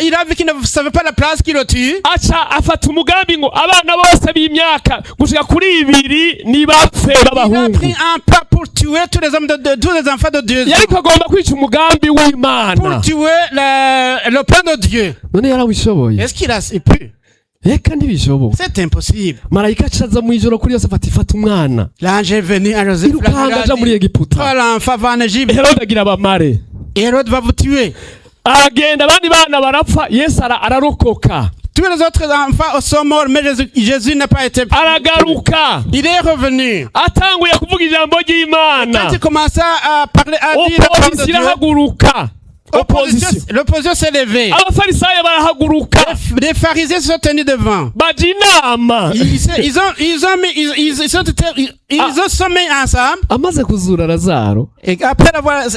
il a vu qu'il ne savait pas la place qui le tue, aca afata umugambi ngo abana bose b'imyaka gushika kuri ibiri nibapfe il a b'abahungu pris un pas pour tuer tous les hommes tous les enfants de Dieu. yariko agomba kwica umugambi Pour w'Imana. tuer le plan de Dieu. None yarawishoboye? Est-ce qu'il a pu? Reka ntibishoboka. C'est impossible. Marayika acaza mu ijoro kuri Yosefu ati fata umwana. L'ange est venu à Joseph. Irukanga aja muri Egiputa. Toi l'enfant va en Égypte. Herode agira abamare. Hérode va vous tuer. Aragenda abandi bana barapfa, Yesu ararokoka. Tous les autres enfants sont morts, mais Jésus n'a pas été. Aragaruka. Il est revenu. Atanguye kuvuga ijambo ry'Imana. Quand il commença à parler, à dire la parole de Opposition Dieu, irahaguruka. Opposition. l'opposition s'est levée. Abafarisayo barahaguruka. Les pharisiens se sont tenus devant. Baja inama. Ils sont mis ensemble. Amaze kuzura Lazaro, Et après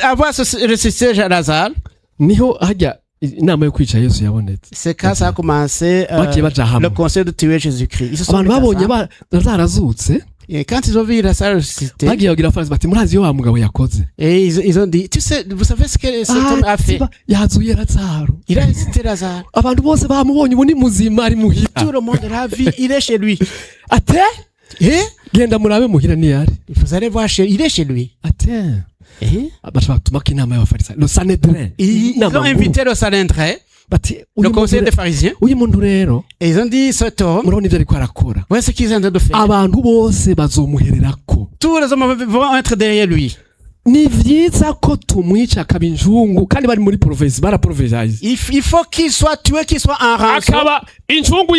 avoir ressuscité Lazare, niho hajya inama yo kwica Yesu yabonetse. c'est quand ça a commencé Bagiye baja hamwe. le conseil de tuer Jésus-Christ. Ils se sont Abantu mis babonye ensemble. Lazaro azutse, Et quand ils ont vu Lazare ressuscité, bagiye bagira abafarisi bati murazi yo wa mugabo yakoze. et ils ont dit, tu sais, vous savez ce que cet homme a fait? Siba, yazuye Lazaro. Il a ressuscité Lazare. Abantu bose bamubonye ubu ni muzima ari muhira. Tout le monde l'a vu, il est chez lui. Ate Et genda murabe muhira ni yari. vous allez voir, il est chez lui. Ate Et bashobora kutumako inama y'abafarisayo. Le Sanhedrin. ils ont invité le Sanhédrin, Bati le conseil des pharisiens, uyu muntu rero et ils ont dit, cet homme, murabona ivyo ariko arakora. voici ce qu'ils sont en train de faire. Abantu bose bazomuhererako. Tous les hommes vont être derrière lui. Ni vyiza ko tumwica akaba injungu kandi bari muri province baraprovinsize. Il faut qu'il soit tué, qu'il soit en rançon, Akaba injungu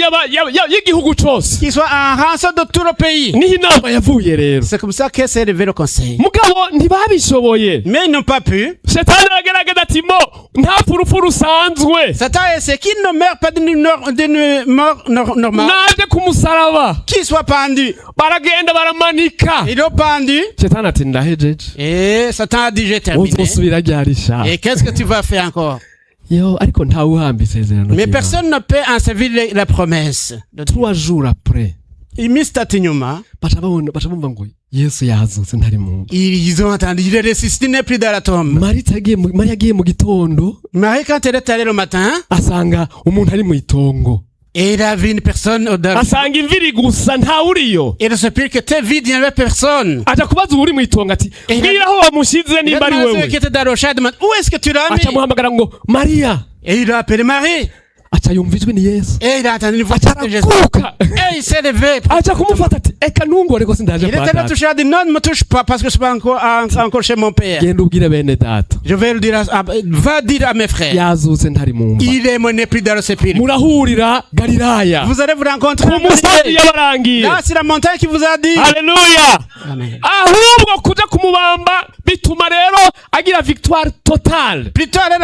y'igihugu cose. qu'il soit en rançon de tout le pays. Niho inama yavuye rero. C'est comme ça que s'est levé le conseil. Mugabo ntibabishoboye. Mais ils n'ont pas pu. Shetani aragerageza ati mo nta urupfu rusanzwe. Satan c'est qu'il ne meurt pas d'une mort normale. Naje ku musaraba. Qu'il soit pendu. Baragenda baramanika. Ils l'ont pendu. Shetani ati ndahejeje. Et Satan a dit, j'ai terminé. Uzosubira ryarisha. Et qu'est-ce que tu vas faire encore? Yo ariko nta uhamba isezerano. Mais personne ne peut ensevelir la promesse. 3 jours après. Imistatinyuma, Bacha bumva ngo Yesu yazutse ntari mu. ils ont entendu, il est ressuscité, il n'est plus dans la tombe. Maria agiye mu gitondo Marie, quand elle est allée le matin, asanga umuntu ari mu itongo. et il a vu une personne au dehors. Asanga imviri gusa nta uriyo. Il se peut que t'es vide, il n'y avait personne. Aja kubaza uri mu itongo ati mbwira aho wamushize Il nimba ari a demandé wewe. qui était dans le chat, demande, où est-ce que tu l'as Acha mis? muhamagara ngo Maria. Et il a appelé Marie. Acha yumva ijwi ni Yesu. Et il a entendu une voix Acha de Jésus. arakuka. Et il s'est levé. Acha kumufata ati eka ntungore ko sindaje Il était là kwa touché, il a dit, non, ne me touche pas parce que je suis pas encore chez mon père. genda ubwire bene data. Je vais le dire, va dire à mes frères. Yazutse ntari mu mva. Il est mon plus dans le sépulcre. Murahurira Galilaya. Vous allez vous rencontrer. Ku musozi yabarangiye. Là, c'est la montagne qui vous a dit. Haleluya. Amen. Ahubwo kuja kumubamba bituma rero agira victoire totale. Plutôt aller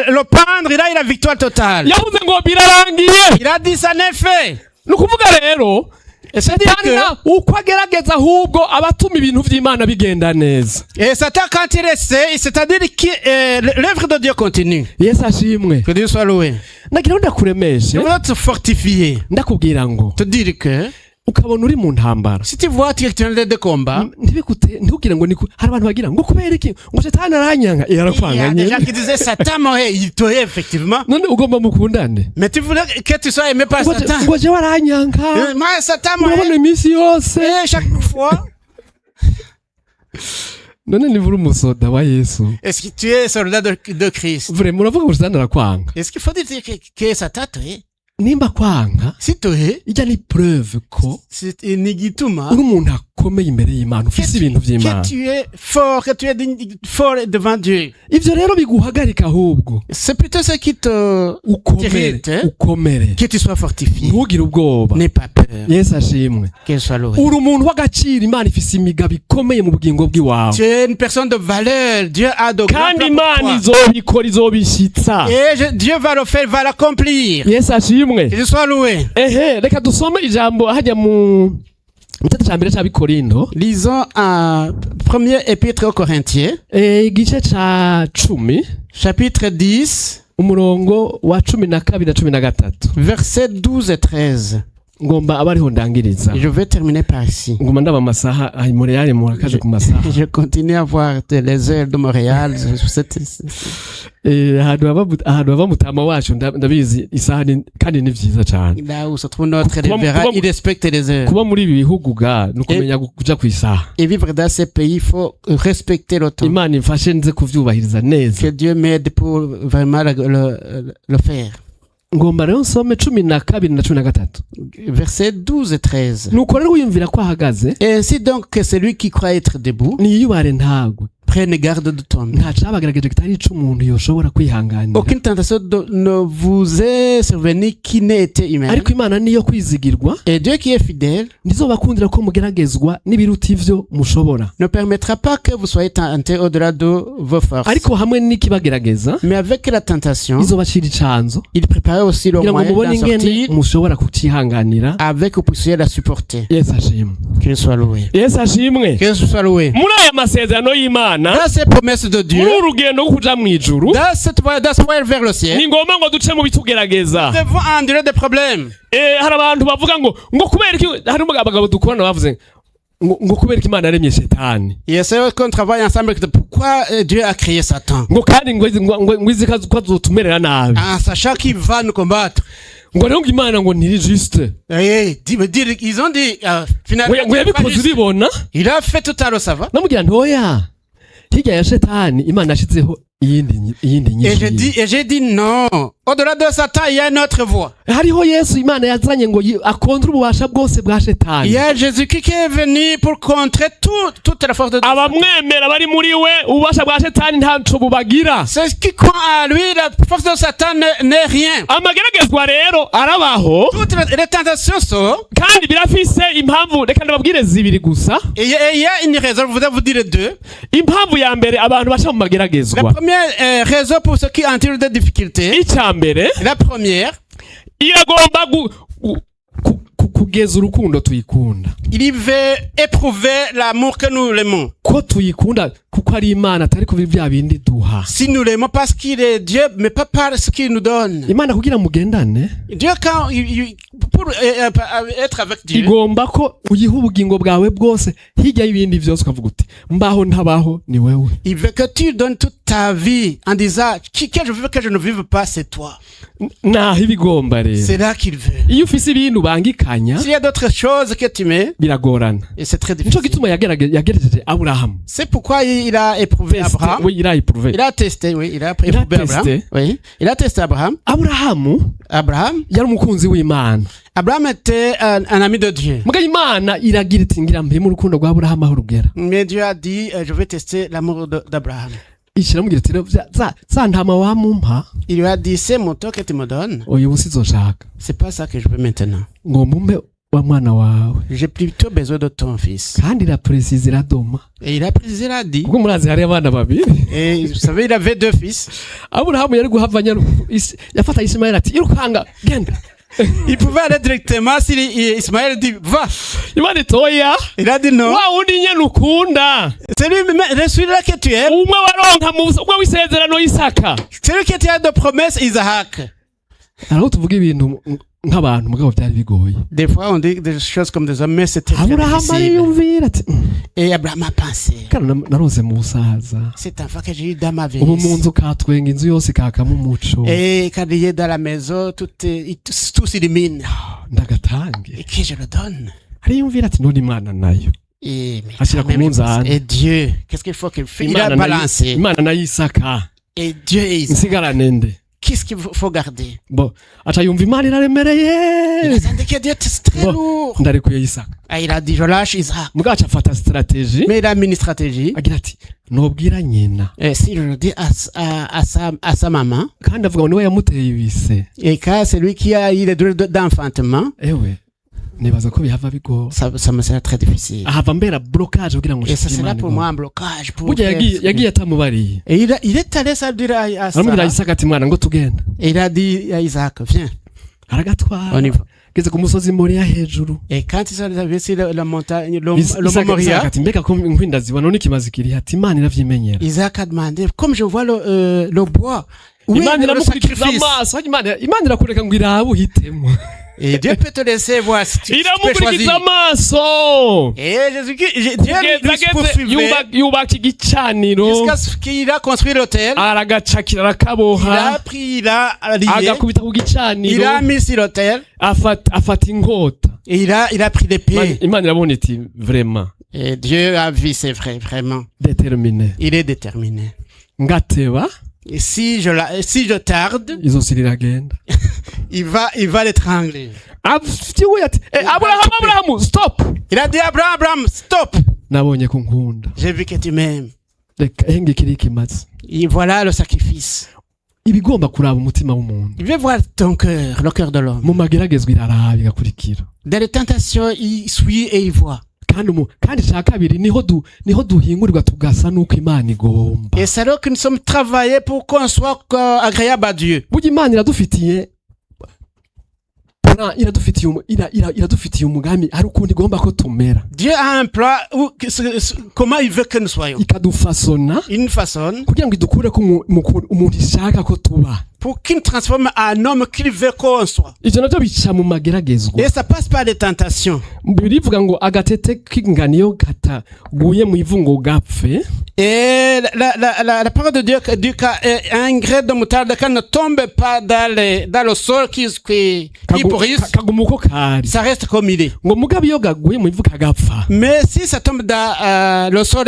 le prendre, il a eu la victoire totale. Yavuze ngo birarangiye. Il a dit ça n'est fait. Nukuvuga rero C'est-à-dire que, uko agerageza ahubwo abatuma ibintu vy'Imana bigenda neza. et Satan quand il essaie, c'est-à-dire que l'œuvre de Dieu continue. Yesu ashimwe. Que Dieu soit loué. Nagira ndakuremeshe Je veux te fortifier. ndakubwira ngo Te dire que, ukabona uri mu ntambara si tu vois tu es en train de combat, ntibikugire ngo hari abantu bagira ngo kubera iki ngo Shetani aranyanga il y yarakwanga a des gens nyene. qui disaient Satan m'aurait, il t'aurait effectivement. None ugomba mukundane. Mais tu voulais que tu sois aimé par Satan. Ngo je waranyanga. Moi, Satan Murabona m'aurait. iminsi yose. Et chaque fois, None ni vuri umusoda wa Yesu. est-ce que tu es soldat de Christ? Vraiment uravuga ngo Shetani arakwanga. Est-ce qu'il faut dire que Satan t'aurait? Nimba kwanga Si t'aurais, ijya ni preuve ko c'est une igituma. uri umuntu akomeye imbere y'Imana ufise ibintu vy'Imana. Que tu es fort, que tu es fort devant Dieu. Ivyo rero biguhagarika ahubwo C'est plutôt ce qui te ukomere t'irrite, hein? ukomere Que tu sois fortifié. ntugire ubwoba. N'aie pas peur. Yesu ashimwe. Qu'elle soit louée. Uri umuntu w'agaciro Imana ifise imigabo ikomeye mu bugingo bw'iwawe. Tu es une personne de valeur. Dieu a de grands Kandi plans pour Imana toi. izobikora izobishitsa. Et Dieu va le faire, va l'accomplir. Yesu ashimwe. Que je sois loué. Reka dusome ijambo hajya mu gitabo ca mbere c'Abikorindo. Lisons un premier épître aux Corinthiens, Igice ca 10 chapitre 10, umurongo wa 12 na 13. versets 12 et 13. ngomba abariho ndangiriza Je vais terminer par ici. ngoma ndaba amasaha ari Montreal murakaje ku masaha Je continue à voir les heures de Montréal. ahantu bava mutama wacu ndabizi isaha kandi ni vyiza cyane Là où se trouve notre révérend, il respecte les heures. kuba muri ibi bihugu ga nukumenya kuja ku isaha Et vivre dans ces pays, il faut respecter le temps. Imana imfashe nze kuvyubahiriza neza Que Dieu m'aide pour vraiment le faire. ngomba rero nsome 12 na 13 Versets 12 et 13. nuko rero wiyumvira ko ahagaze Et ainsi donc que celui qui croit être debout niyubare ntagwe prenne garde de toi. nta cabagerageje kitari ico umuntu yoshobora kwihanganira Aucune tentation ne vous est survenue qui n'ait été humaine. ariko Imana niyo kwizigirwa Et Dieu qui est fidèle ntizobakundira ko mugeragezwa n'ibiruta ivyo mushobora ne permettra pas que vous soyez tentés au-delà de vos forces. ariko hamwe n'ikibagerageza Mais avec la tentation, izobacira icanzo il préparait aussi le kugira ngo moyen mubone d'en ingene sortir mushobora kucihanganira avec que vous puissiez la supporter. Yesu ashimwe Qu'il soit loué. Yesu ashimwe Qu'il soit loué. muri aya masezerano y'Imana Dans ces promesses de Dieu, muri urugendo rwo kuja mw'ijuru dans ce voyage vers le ciel, ni ngombwa ngo duce mu bitugerageza nous devons endurer des problèmes. hari abantu bavuga ngo kubera iki hari abagabo dukorana bavuze ngo kubera iki Imana yaremye Shetani Et c'est qu'on travaille ensemble. Pourquoi Dieu a créé Satan? ngo kandi ngo izi ko azotumerera nabi En sachant qu'il va nous combattre. ngo rero ngo Imana ngo ntiri juste Ils ont dit, finalement, ngo yabikoze uribona il a fait tout à l'heure, ça va. namubwira ntoya hirya ya Shetani Imana yashizeho iyindi Et j'ai dit non. Au-delà de Satan, il y a une autre voie. hariho Yesu Imana yazanye ngo akontre ububasha bwose bwa Il Shetani y a Jésus-Christ qui est venu pour contrer toute la force de Dieu. abamwemera bari muri we ububasha bwa Shetani ntaco bubagira C'est ce qui croit à lui, la force de Satan n'est rien. amageragezwa rero arabaho Toutes les tentations sont, kandi birafise impamvu reka ndababwire zibiri gusa et il y a une raison, je voudrais vous dire les deux. impamvu ya mbere abantu baca mu La mageragezwa première raison pour ceux qui en tirent des difficultés, icya mbere la première, iragomba kugeza urukundo tuyikunda il veut éprouver l'amour que nous l'aimons. ko tuyikunda kuko ari Imana atari kubi bya bindi duha Si nous l'aimons parce qu'il est Dieu, mais pas par ce qu'il nous donne. Imana kugira mugendane Dieu, quand pour être avec Dieu, igomba ko uyiha ubugingo bwawe bwose hirya y'ibindi vyose ukavuga uti mbaho ntabaho ni wewe il veut que tu donnes toute ta vie en disant que je veux que je ne vive pas, c'est toi. naho ibigomba rero C'est là qu'il veut. iyo ufise ibintu bangikanya S'il y a d'autres choses que tu mets, biragorana et c'est très nico difficile. gituma yagerageje Aburahamu C'est pourquoi il a éprouvé Abraham. oui il a éprouvé Il a testé, oui, il a éprouvé Il a Abraham. testé. Oui, il a testé Abraham. Aburahamu Abraham, yari umukunzi w'Imana Abraham était un ami de Dieu. muga Imana iragira iti ngira mpemu urukundo rwa Aburahamu aho rugera Mais Dieu a dit, je vais tester l'amour d'Abraham. ishiramubwira iti za ntama wamumpa Il lui a dit, c'est mon tour que tu me donnes. uyu busi zoshaka C'est pas ça que je veux maintenant. ngo mumpe wa mwana wawe J'ai plutôt besoin de ton fils. kandi irapresize iradoma Et il a précisé, il a dit. ubwo murazi hari abana babiri Et vous savez, il avait deux fils. Aburahamu yari guhava yafata Ismaeli ati irukanga genda Il pouvait aller directement si Ismaël dit, va. Imana itoya Il a dit non. wa wundi nyene ukunda C'est celui-là que tu aimes. umwe waronka umwe w'isezerano y'Isaka Celui qui tient de promesses, Isaac. araho tuvuga ibintu nk'abantu mugabo byari bigoye Des fois, on dit des choses comme des hommes, mais c'était très Aburahamu difficile. ariyumvira ati Et Abraham a pensé, kana narose mu busaza cet enfant que j'ai eu dans ma vie. ubu mu nzu katwenga inzu yose kakamo umuco Et quand il est dans la maison, tout s'illumine. ndagatange Et que je le donne. ariyumvira ati none Imana nayo Et, mais Ashyira quand même, ku munzani. et Dieu, qu'est-ce qu'il faut qu'il fasse? Il a Imana balancé. Imana nayo Isaka Et Dieu et Isaac. nsigarane nde Qu'est-ce qu'il faut garder? bo aca yumva Imana Il iraremereye a senti que Dieu est très Bon. lourd. ndarekuye Isaka Et il a dit, je lâche Isaac. mugabo aca afata strategie Mais il a mis une stratégie. agira ati nobwira nyina Et si je le dis à sa maman, kandi avuga ngo niwe yamuteye ibise et quand c'est lui qui a eu les douleurs d'enfantement, ewe nibaza ko bihava bigo ça me sera très difficile. ahava mbera blocage kugira ngo Et ça ushikire sera Imana pour igomba. moi un blocage. Pour burya faire yagiye ce que- yagiye atamubariye Et il est allé ça dire à aramubwira Sarah. Isaka ati mwana ngo tugenda Et il a dit à Isaac, viens, aragatwara on y va. geze ku musozi Moriya hejuru Et quand ils sont arrivés sur la montagne, le Isaka Mont Moriah, ati mbega ko nkwi zibona none kimaze kiri ati Imana iravyimenyera Isaac a demandé, comme je vois le bois, où Imana est le iramukurikiza sacrifice? amaso Imana irakureka ngo irabe uhitemo Et Dieu peut te laisser voir si tu peux iramukurikiza choisir. amaso Et Jésus-Christ, Dieu kugeza lui poursuivait yubaka igicaniro jusqu'à ce qu'il a construit l'autel. aragacakira Il arakaboha a pris, il a lié, agakubita ku il gicaniro a mis sur l'autel afata inkota et il a pris l'épée. Imana irabona iti vraiment Et Dieu a vu, c'est vrai, vraiment. determine Il est déterminé. ngateba Et si je tarde, izosi riragenda il va l'étrangler. afitiwe ati Aburahamu stop Il a dit Abraham, stop. nabonye ko nkunda J'ai vu que tu m'aimes. reka hengekiri kimaze Et voilà le sacrifice. ibigomba kuraba umutima w'umuntu Il veut voir ton cœur, le cœur de l'homme. mu mageragezwa iraraba igakurikira Dans les tentations, il suit et il voit. kandi cya kabiri niho duhingurirwa tugasa n'uko Imana igomba Et c'est là que nous sommes travaillés pour qu'on soit agréable à Dieu. burya Imana iradufitiye iradufitiye umugambi hari ukuntu igomba ko tumera Dieu a un plan comment il veut que nous soyons. ikadufasona Une façon kugira ngo idukure ko umuntu ishaka ko tuba pour qu'il nous transforme en homme qu'il veut qu'on soit. ivyo navyo bica mu mageragezwa Et ça passe par des tentations. birivuga ngo agatete k'inganiyo kataguye mu ivu ngo gapfe. Et la parole de Dieu dit qu'un grain de moutarde ne tombe pas dans le sol qui pourrisse, kagumuko kari ça reste comme il est. ngo mugabe iyo gaguye mu ivu kagapfa Mais si ça tombe dans le sol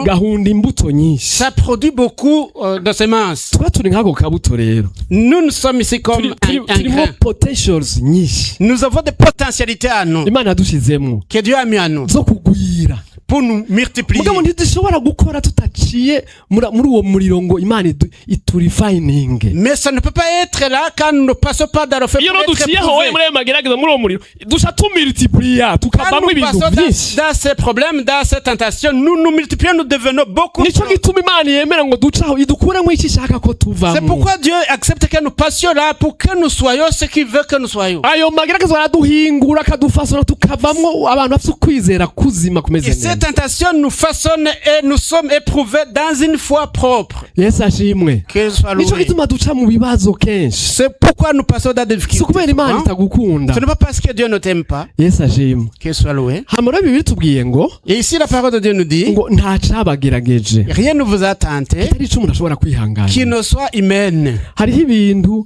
gahunda imbuto nyinshi ça produit beaucoup de semences. tuba turi nk'ako kabuto rero Nous sommes ici comme un turimo grain. potentials nyinshi Nous avons des potentialités à nous Imana yadushizemo que Dieu a mis à nous zo kugwira pour nous multiplier. mugabo ntidushobora gukora tutaciye muri uwo muriro ngo Imana iturifininge. Mais ça ne peut pas être là quand nous ne passons pas dans le feu. iyo duciyeho wowe muri ayo magerageza muri uwo muriro duca tumultiplier tukavamo ibintu byinshi dans ces problèmes, dans ces tentations, nous multiplions, nous devenons beaucoup. nicyo gituma Imana yemera ngo ducaho idukuremo icyo ishaka ko tuvamo. C'est pourquoi Dieu accepte que nous passions là pour que nous soyons ce qu'il veut que nous soyons. ayo magerageza araduhingura akadufasona tukavamo abantu bafite ukwizera kuzima kumeze Et neza. ces tentations nous façonnent et nous sommes éprouvés dans une foi propre. Yesu ashimwe. Que soit nicyo loué. gituma duca mu bibazo kenshi C'est pourquoi nous passons dans des si difficultés. ukubera Imana itagukunda. Ce n'est pas parce que Dieu ne t'aime pas. Yesu ashimwe. Que soit loué. hama rero Bibiliya itubwiye ngo Et ici la parole de Dieu nous dit, ngo nta cabagerageje rien ne vous a tenté atari ico umuntu ashobora kwihangana. qui ne soit humaine. hariho ibintu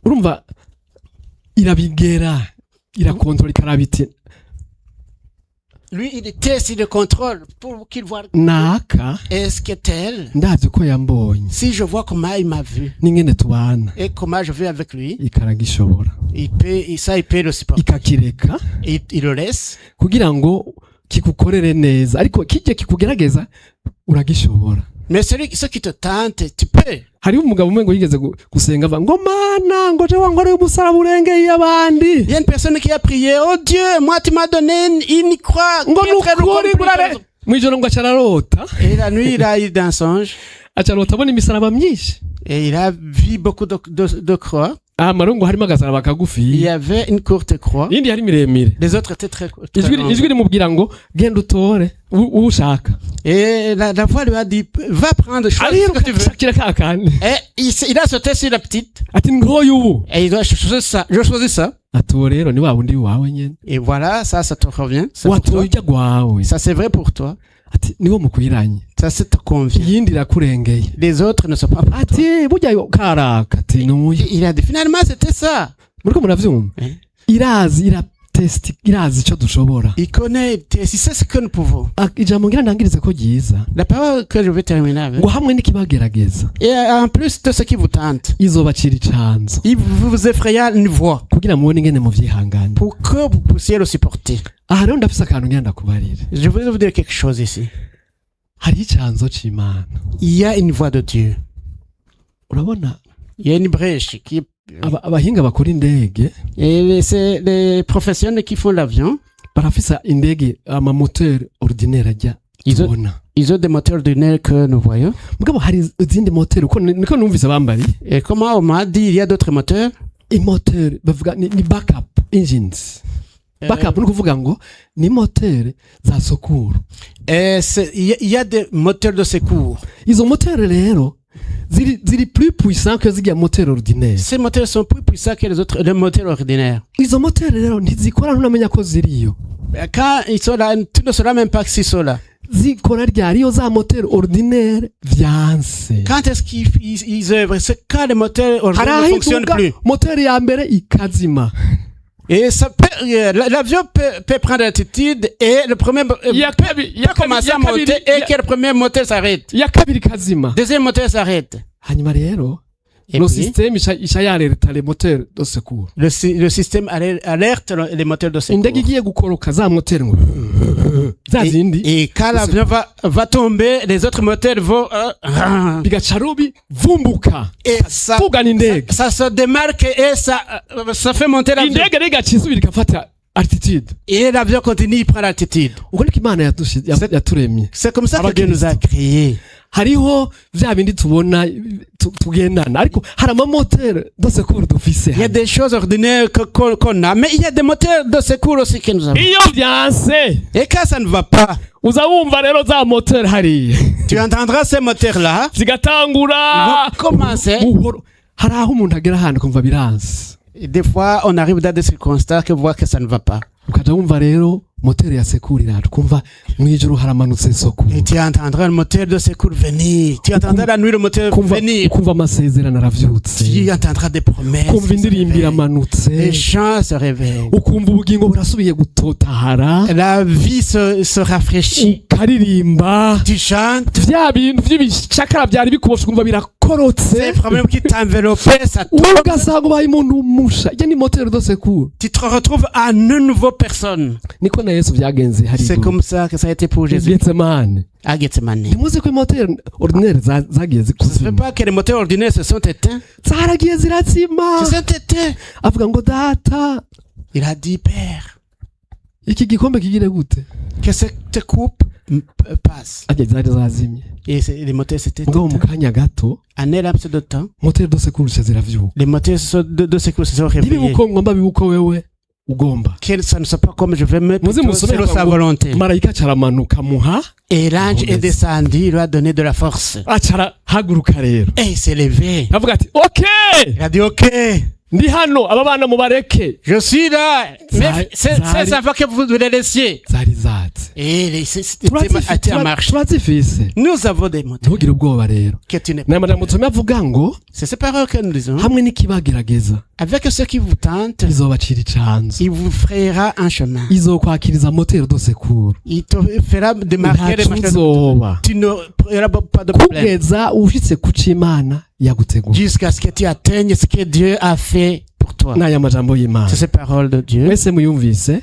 urumva irabigera irakontrola ikarabiti Lui, il était sur le contrôle pour qu'il voit naka est-ce que tel, ndazi ko yambonye si je vois comment il m'a vu n'ingene tubana et comment je vais avec lui, ikaragishobora il peut le supporter. ikakireka Il le laisse. kugira ngo kikukorere neza ariko kijye kikugerageza uragishobora. Mais ce qui te tente, tu peux. hariho umugabo umwe ngo yigeze gusenga ava ngo mana ngo je wangore umusaraba urengeye abandi Il y a une personne qui a prié, oh Dieu, moi tu m'as donné une croix. ngo qui est très nukuri compliquée. burare mwijoro ngo acararota Et la nuit, il a eu un songe acararota abona imisaraba myinshi et il a vu beaucoup de croix. amaro ngo harimo agasaraba kagufi Il y avait une courte croix. iyindi yari miremire Les autres étaient très ijwi longues. rimubwira ngo genda utore ushaka Et la voix lui a dit, va prendre, choisis ce que tu veux. arishakira ka kandi Et il a sauté sur la petite. ati ngoyu ubu Et il doit choisir ça. Je choisis ça. ati uwo rero ni wa wundi wawe nyene Et voilà, ça te revient. C'est pour watoye toi. ujya gwawe Ça, c'est vrai pour toi. ati niwo mukwiranye Ça, ça te convient. iyindi irakurengeye Les autres ne sont pas pour toi. ati burya karaka ati nuyu Il a dit, finalement, c'était ça. muriko muravyumva Eh. irazi irazi ico dushobora. Il connaît, si c'est ce que nous pouvons. ijambo ngira ndangirize ko ryiza La parole que je vais terminer avec. ngo hamwe n'ikibagerageza Et en plus de ce qui vous tente, izobacira icanzo il vous effraya une voix kugira mubone ingene muvyihangana. pour que vous puissiez le supporter. aha rero ndafise akantu ngira ndakubarire. Je voudrais vous dire quelque chose ici. hariho icanzo c'Imana. Il y a une voix de Dieu. urabona Il y a une brèche qui abahinga bakora indege et c'est les professionnels qui font l'avion. barafise indege amamoteur ordinaire ajya Izo- tubona Ils ont des moteurs lunaires que nous voyons. mugabo hari izindi moteur uko niko numvise bambari Et comment on m'a dit, il y a d'autres moteurs. imoteur bavuga ni backup engines. Backup ni kuvuga ngo ni moteur za sokuru. Et il y a des moteurs de secours. Izo moteur rero ziri plus puissant que zirya moteri ordinaire. Ces moteurs sont plus puissants que les moteurs ordinaires. Izo moteri rero ntizikora ntunamenya ko ziriyo. Quand ils sont là, tu ne sauras même pas qu'ils sont là. Zikora ryari iyo za moteri ordinaire vyanse. Quand est-ce qu'ils œuvrent? C'est quand les moteurs ordinaires ne fonctionnent plus. Moteri ya mbere ikazima. Et l'avion peut prendre l'altitude et le premier peut commencer à monter et que le premier moteur s'arrête. Ya kabiri kazima. Deuxième moteur s'arrête. Hanyuma rero Et le puis, système isha yareta les moteurs de secours. le système alerte les moteurs de secours. Indege igiye gukoroka za moteri ngo za zindi Et quand l'avion va tomber, les autres moteurs vont bigaca rubi vumbuka et ça tugana indege. se démarque et ça fait monter l'avion. Indege rero igaca isubira igafata altitude. Et l'avion continue, il prend l'altitude. Ubwo niko Imana yaturemye. C'est comme ça que Dieu nous a créés. Hariho vya bindi tubona tugendana ariko hari amamoteri de secours dufise. Il y a des choses ordinaires qu'on a, mais il y a des moteurs de secours aussi que nous avons. Iyo vyanse Et quand ça ne va pas, uza wumva rero za moteri hariya tu entendras ces moteurs-là, ils zigatangura vont commencer. buhoro. Hari aho umuntu agera ahantu kumva biranse. Et des fois, on arrive dans des circonstances que voit que ça ne va pas. Ukaja wumva rero moteri ya secours iraje kumva mwijuru haramanutse secours. Et tu entendras le moteur de secours venir. Tu entendras la nuit le moteur venir. Kumva amasezerano aravyutse. Tu entendras des promesses. Kumva indirimbo iramanutse. Les chants se réveillent. Ukumva ubugingo burasubiye gutotahara. La vie se rafraîchit. Ukaririmba. Tu chantes. Vya bintu vy'ibishakara vyari bikuboshe kumva birakorotse. Ces problèmes qui t'enveloppaient, ça tombe. Ugasanga ubaye umuntu musha. Iyo ni moteri de secours. Tu te retrouves en une nouvelle personne. Niko na Yesu vyagenze hari. C'est comme ça que ça a été pour Jésus. Getsemane. À Gethsemane. Ntimuzi ko moteri ordinaire zagiye Ça ne fait zikuzima. pas que les moteurs ordinaires se sont éteints. Zaragiye zirazima. Ils se sont éteints. Avuga ngo data. Il a dit, Père, Iki gikombe kigire gute? que cette coupe passe. Ajya zari zazimye. Et les moteurs s'étaient Ngo mu éteints. kanya gato En un laps de temps, moteri de secours ziravyuka. les moteurs de secours se sont réveillés. Ntibibuko ngomba bibuko wewe ugomba. Que ça ne soit pas comme je veux, mais Muzi plutôt musome selon sa volonté. marayika caramanuka muha Et l'ange est descendu, il lui a donné de la force. acara haguruka rero. Et il s'est levé. Avuga ati okay Il a dit, OK, ndi hano aba bana mubareke. je suis là. Mais c'est avant que vous les laissiez. Zari zatse. Et il a été en marche. Turazifise. Nous avons des moteurs. Ntugire ubwoba rero. Que tu n'es pas. Na madame musome avuga ngo C'est ces paroles que nous disons. hamwe n'ikibagerageza Avec ceux qui vous tentent, izobacira icanzu. il vous frayera un chemin. Izokwakiriza moteri de secours. Il te fera démarquer les Ntaco machins. uzoba. Tu n'auras pas de problème. Kugeza ushitse ku c'Imana yagutegura. Jusqu'à ce que tu atteignes ce que Dieu a fait pour toi. N'aya majambo y'Imana. C'est ces paroles de Dieu. Mwese muyumvise.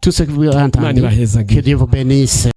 Tout ce que vous Imana entendez. ibahezagire. Que Dieu vous bénisse.